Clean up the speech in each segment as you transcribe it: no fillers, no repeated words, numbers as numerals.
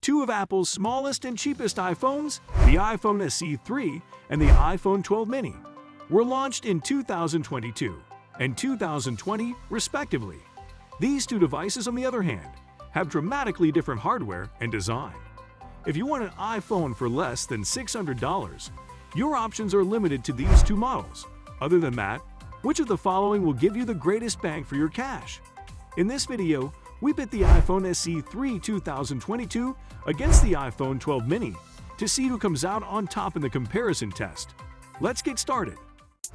two of Apple's smallest and cheapest iPhones, the iPhone SE 3 and the iPhone 12 mini, were launched in 2022 and 2020, respectively. These two devices, on the other hand, have dramatically different hardware and design. If you want an iPhone for less than $600, your options are limited to these two models. Other than that, which of the following will give you the greatest bang for your cash? In this video, we pit the iPhone SE 3 2022 against the iPhone 12 mini to see who comes out on top in the comparison test. Let's get started.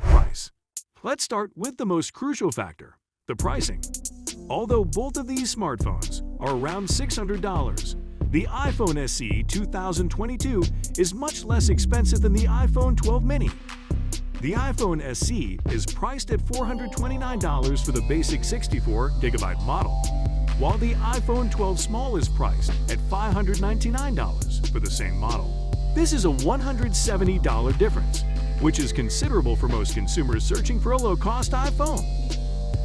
Price. Let's start with the most crucial factor, the pricing. Although both of these smartphones are around $600, the iPhone SE 2022 is much less expensive than the iPhone 12 mini. The iPhone SE is priced at $429 for the basic 64GB model, while the iPhone 12 Small is priced at $599 for the same model. This is a $170 difference, which is considerable for most consumers searching for a low-cost iPhone.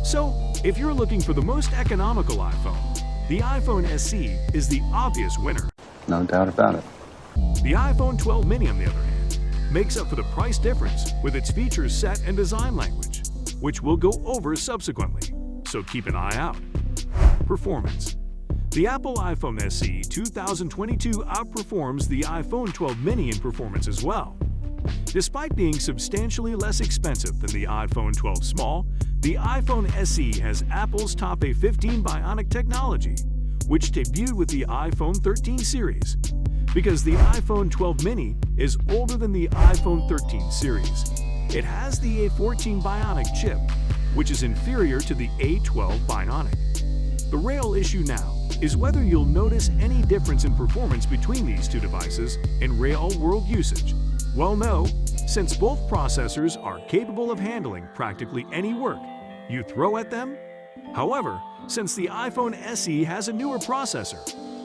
So, if you're looking for the most economical iPhone, the iPhone SE is the obvious winner. No doubt about it. The iPhone 12 mini, on the other hand, makes up for the price difference with its feature set and design language, which we'll go over subsequently, so keep an eye out. Performance. The Apple iPhone SE 2022 outperforms the iPhone 12 mini in performance as well. Despite being substantially less expensive than the iPhone 12 Small, the iPhone SE has Apple's top A15 Bionic technology, which debuted with the iPhone 13 series. Because the iPhone 12 mini is older than the iPhone 13 series, it has the A14 Bionic chip, which is inferior to the A12 Bionic. The real issue now is whether you'll notice any difference in performance between these two devices in real-world usage. Well, no, since both processors are capable of handling practically any work you throw at them. However, since the iPhone SE has a newer processor,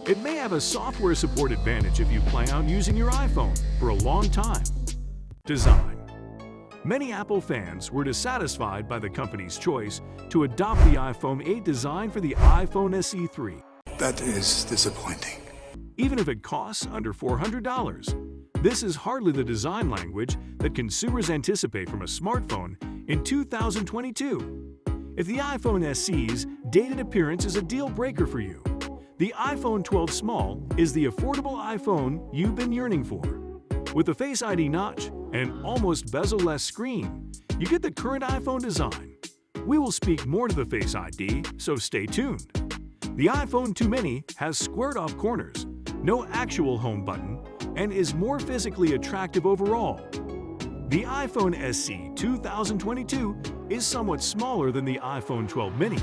it may have a software support advantage if you plan on using your iPhone for a long time. Design. Many Apple fans were dissatisfied by the company's choice to adopt the iPhone 8 design for the iPhone SE 3. That is disappointing. Even if it costs under $400, this is hardly the design language that consumers anticipate from a smartphone in 2022. If the iPhone SE's dated appearance is a deal breaker for you, the iPhone 12 Small is the affordable iPhone you've been yearning for. With the Face ID notch and an almost bezel-less screen, you get the current iPhone design. We will speak more to the Face ID, so stay tuned. The iPhone 2 mini has squared-off corners, no actual home button, and is more physically attractive overall. The iPhone SE 2022 is somewhat smaller than the iPhone 12 mini,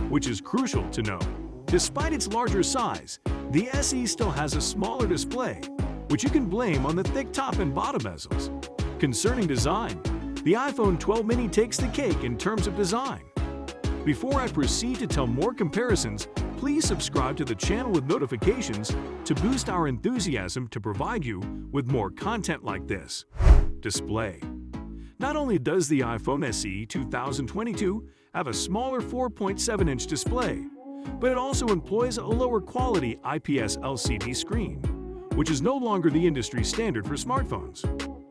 which is crucial to know. Despite its larger size, the SE still has a smaller display, which you can blame on the thick top and bottom bezels. Concerning design, the iPhone 12 mini takes the cake in terms of design. Before I proceed to tell more comparisons, please subscribe to the channel with notifications to boost our enthusiasm to provide you with more content like this. Display. Not only does the iPhone SE 2022 have a smaller 4.7-inch display, but it also employs a lower quality IPS LCD screen, which is no longer the industry standard for smartphones.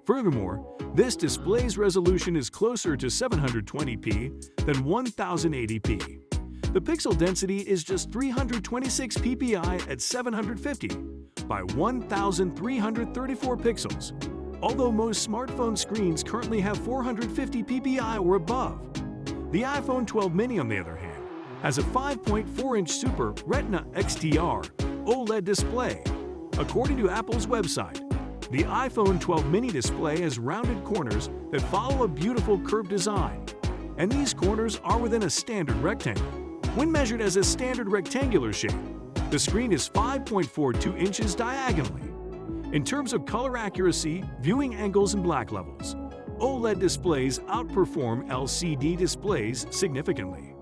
Furthermore, this display's resolution is closer to 720p than 1080p. The pixel density is just 326 ppi at 750 by 1334 pixels, although most smartphone screens currently have 450 ppi or above. The iPhone 12 mini, on the other hand, has a 5.4-inch Super Retina XDR OLED display. According to Apple's website, the iPhone 12 mini display has rounded corners that follow a beautiful curved design, and these corners are within a standard rectangle. When measured as a standard rectangular shape, the screen is 5.42 inches diagonally. In terms of color accuracy, viewing angles, and black levels, OLED displays outperform LCD displays significantly.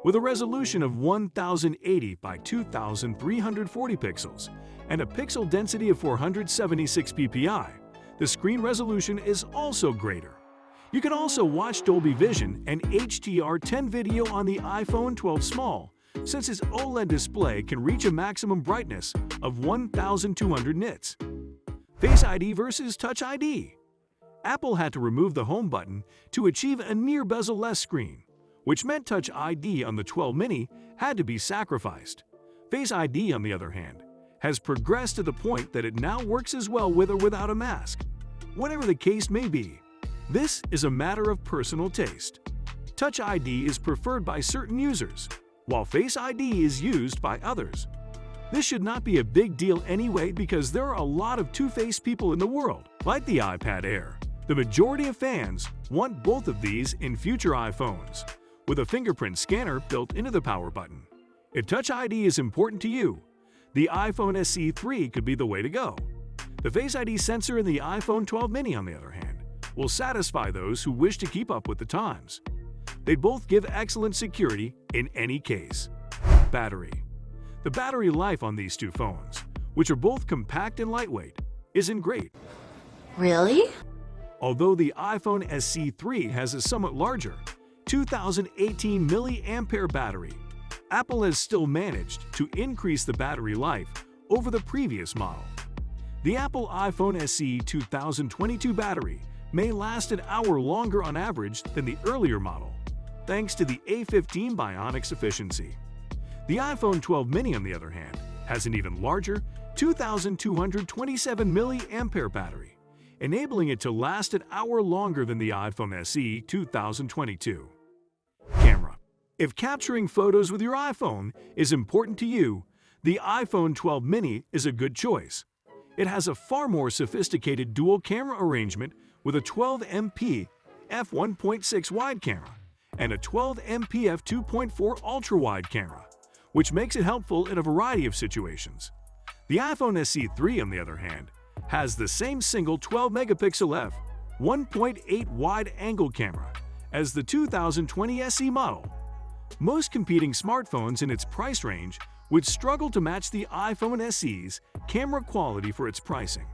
With a resolution of 1080 by 2340 pixels and a pixel density of 476 ppi, the screen resolution is also greater. You can also watch Dolby Vision and HDR10 video on the iPhone 12 Small since its OLED display can reach a maximum brightness of 1,200 nits. Face ID versus Touch ID. Apple had to remove the home button to achieve a near bezel-less screen, which meant Touch ID on the 12 mini had to be sacrificed. Face ID, on the other hand, has progressed to the point that it now works as well with or without a mask. Whatever the case may be, this is a matter of personal taste. Touch ID is preferred by certain users, while Face ID is used by others. This should not be a big deal anyway because there are a lot of two-faced people in the world. Like the iPad Air, the majority of fans want both of these in future iPhones, with a fingerprint scanner built into the power button. If Touch ID is important to you, the iPhone SE 3 could be the way to go. The Face ID sensor in the iPhone 12 mini, on the other hand, will satisfy those who wish to keep up with the times. They both give excellent security in any case. Battery. The battery life on these two phones, which are both compact and lightweight, isn't great. Really? Although the iPhone SE 3 has a somewhat larger 2018 mAh battery, Apple has still managed to increase the battery life over the previous model. The Apple iPhone SE 2022 battery may last an hour longer on average than the earlier model, thanks to the A15 Bionics efficiency. The iPhone 12 mini, on the other hand, has an even larger 2,227 mAh battery, enabling it to last an hour longer than the iPhone SE 2022. Camera. If capturing photos with your iPhone is important to you, the iPhone 12 mini is a good choice. It has a far more sophisticated dual camera arrangement with a 12MP f1.6 wide camera and a 12MP f2.4 ultra-wide camera, which makes it helpful in a variety of situations. The iPhone SE 3, on the other hand, has the same single 12-megapixel f1.8 wide-angle camera as the 2020 SE model. Most competing smartphones in its price range would struggle to match the iPhone SE's camera quality for its pricing.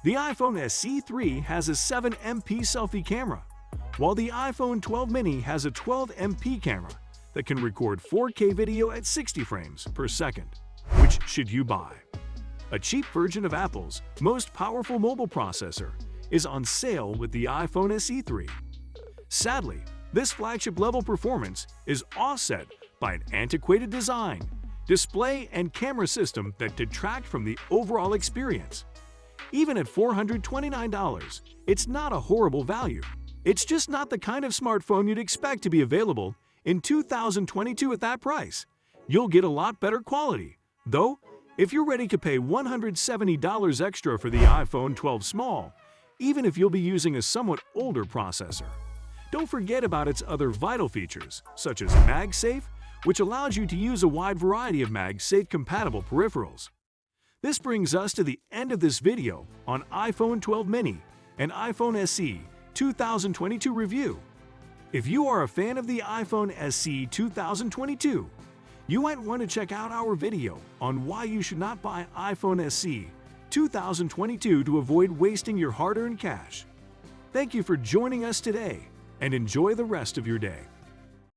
The iPhone SE 3 has a 7MP selfie camera, while the iPhone 12 mini has a 12MP camera that can record 4K video at 60 frames per second. Which should you buy? A cheap version of Apple's most powerful mobile processor is on sale with the iPhone SE 3. Sadly, this flagship-level performance is offset by an antiquated design, display, and camera system that detract from the overall experience. Even at $429, it's not a horrible value. It's just not the kind of smartphone you'd expect to be available in 2022 at that price. You'll get a lot better quality, though, if you're ready to pay $170 extra for the iPhone 12 Small, even if you'll be using a somewhat older processor. Don't forget about its other vital features, such as MagSafe, which allows you to use a wide variety of MagSafe-compatible peripherals. This brings us to the end of this video on iPhone 12 mini and iPhone SE 2022 review. If you are a fan of the iPhone SE 2022, you might want to check out our video on why you should not buy iPhone SE 2022 to avoid wasting your hard-earned cash. Thank you for joining us today, and enjoy the rest of your day.